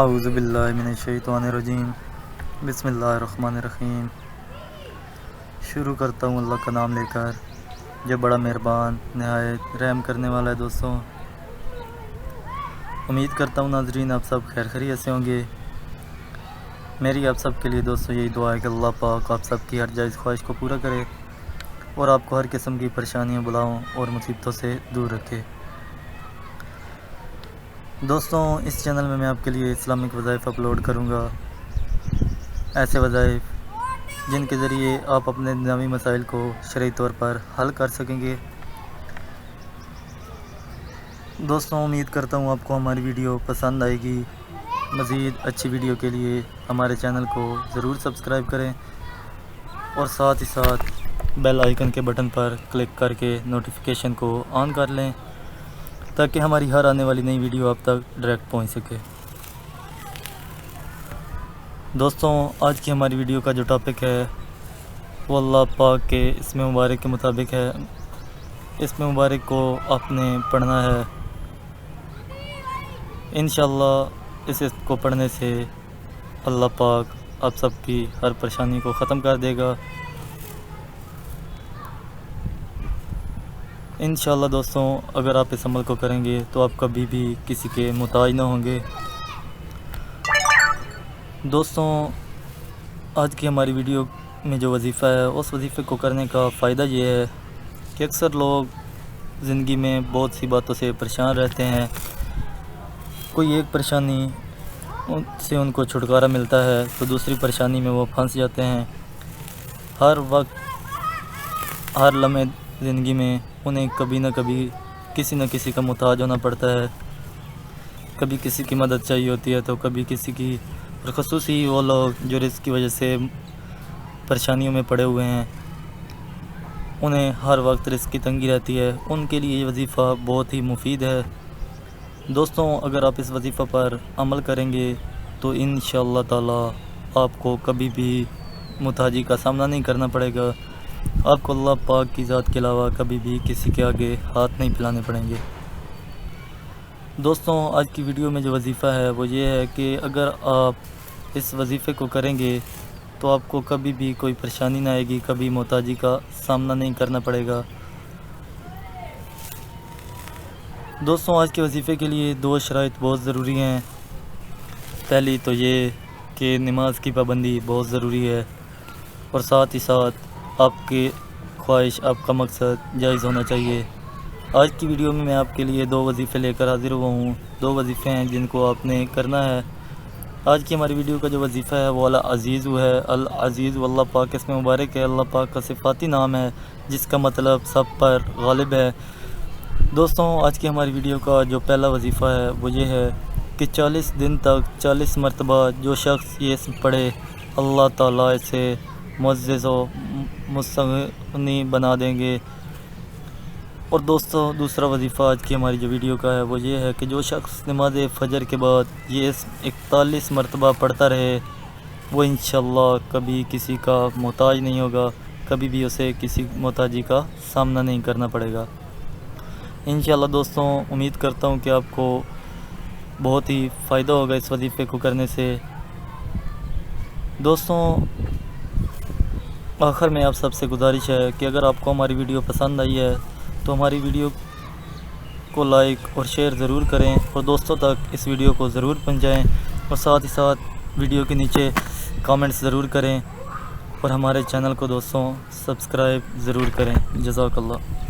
اعوذ باللہ من الشیطان الرجیم، بسم اللہ الرحمن الرحیم۔ شروع کرتا ہوں اللہ کا نام لے کر جو بڑا مہربان نہایت رحم کرنے والا ہے۔ دوستوں، امید کرتا ہوں ناظرین آپ سب خیر خیریت سے ہوں گے۔ میری آپ سب کے لیے دوستوں یہی دعا ہے کہ اللہ پاک آپ سب کی ہر جائز خواہش کو پورا کرے اور آپ کو ہر قسم کی پریشانیوں بلاؤں اور مصیبتوں سے دور رکھے۔ دوستوں، اس چینل میں آپ کے لیے اسلامک وظائف اپلوڈ کروں گا، ایسے وظائف جن کے ذریعے آپ اپنے دنیاوی مسائل کو شرعی طور پر حل کر سکیں گے۔ دوستوں، امید کرتا ہوں آپ کو ہماری ویڈیو پسند آئے گی۔ مزید اچھی ویڈیو کے لیے ہمارے چینل کو ضرور سبسکرائب کریں اور ساتھ ہی ساتھ بیل آئیکن کے بٹن پر کلک کر کے نوٹیفیکیشن کو آن کر لیں تاکہ ہماری ہر آنے والی نئی ویڈیو آپ تک ڈائریکٹ پہنچ سکے۔ دوستوں، آج کی ہماری ویڈیو کا جو ٹاپک ہے وہ اللہ پاک کے اسم مبارک کے مطابق ہے۔ اسم مبارک کو آپ نے پڑھنا ہے۔ انشاءاللہ اس اسم کو پڑھنے سے اللہ پاک آپ سب کی ہر پریشانی کو ختم کر دے گا۔ انشاءاللہ دوستوں، اگر آپ اس عمل کو کریں گے تو آپ کبھی بھی کسی کے محتاج نہ ہوں گے۔ دوستوں، آج کی ہماری ویڈیو میں جو وظیفہ ہے اس وظیفے کو کرنے کا فائدہ یہ ہے کہ اکثر لوگ زندگی میں بہت سی باتوں سے پریشان رہتے ہیں۔ کوئی ایک پریشانی سے ان کو چھٹکارا ملتا ہے تو دوسری پریشانی میں وہ پھنس جاتے ہیں۔ ہر وقت ہر لمحے زندگی میں انہیں کبھی نہ کبھی کسی نہ کسی کا محتاج ہونا پڑتا ہے۔ کبھی کسی کی مدد چاہیے ہوتی ہے تو کبھی کسی کی، اور خصوصی وہ لوگ جو رزق کی وجہ سے پریشانیوں میں پڑے ہوئے ہیں، انہیں ہر وقت رزق کی تنگی رہتی ہے۔ ان کے لیے یہ وظیفہ بہت ہی مفید ہے۔ دوستوں، اگر آپ اس وظیفہ پر عمل کریں گے تو انشاءاللہ تعالی آپ کو کبھی بھی محتاجی کا سامنا نہیں کرنا پڑے گا۔ آپ کو اللہ پاک کی ذات کے علاوہ کبھی بھی کسی کے آگے ہاتھ نہیں پھیلانے پڑیں گے۔ دوستوں، آج کی ویڈیو میں جو وظیفہ ہے وہ یہ ہے کہ اگر آپ اس وظیفے کو کریں گے تو آپ کو کبھی بھی کوئی پریشانی نہ آئے گی، کبھی محتاجی کا سامنا نہیں کرنا پڑے گا۔ دوستوں، آج کے وظیفے کے لیے دو شرائط بہت ضروری ہیں۔ پہلی تو یہ کہ نماز کی پابندی بہت ضروری ہے اور ساتھ ہی ساتھ آپ کی خواہش، آپ کا مقصد جائز ہونا چاہیے۔ آج کی ویڈیو میں آپ کے لیے دو وظیفے لے کر حاضر ہوا ہوں۔ دو وظیفے ہیں جن کو آپ نے کرنا ہے۔ آج کی ہماری ویڈیو کا جو وظیفہ ہے وہ العزیز ہے۔ العزیز اللہ پاک اس میں مبارک ہے، اللہ پاک کا صفاتی نام ہے جس کا مطلب سب پر غالب ہے۔ دوستوں، آج کی ہماری ویڈیو کا جو پہلا وظیفہ ہے وہ یہ ہے کہ 40 دن تک 40 مرتبہ جو شخص یہ اسم پڑھے اللہ تعالیٰ اسے معزز و مستغنی بنا دیں گے۔ اور دوستوں، دوسرا وظیفہ آج کی ہماری جو ویڈیو کا ہے وہ یہ ہے کہ جو شخص نماز فجر کے بعد یہ اسم 41 مرتبہ پڑھتا رہے وہ انشاءاللہ کبھی کسی کا محتاج نہیں ہوگا، کبھی بھی اسے کسی محتاجی کا سامنا نہیں کرنا پڑے گا۔ انشاءاللہ دوستوں، امید کرتا ہوں کہ آپ کو بہت ہی فائدہ ہوگا اس وظیفے کو کرنے سے۔ دوستوں، آخر میں آپ سب سے گزارش ہے کہ اگر آپ کو ہماری ویڈیو پسند آئی ہے تو ہماری ویڈیو کو لائک اور شیئر ضرور کریں اور دوستوں تک اس ویڈیو کو ضرور پہنچائیں اور ساتھ ہی ساتھ ویڈیو کے نیچے کامنٹس ضرور کریں اور ہمارے چینل کو دوستوں سبسکرائب ضرور کریں۔ جزاک اللہ۔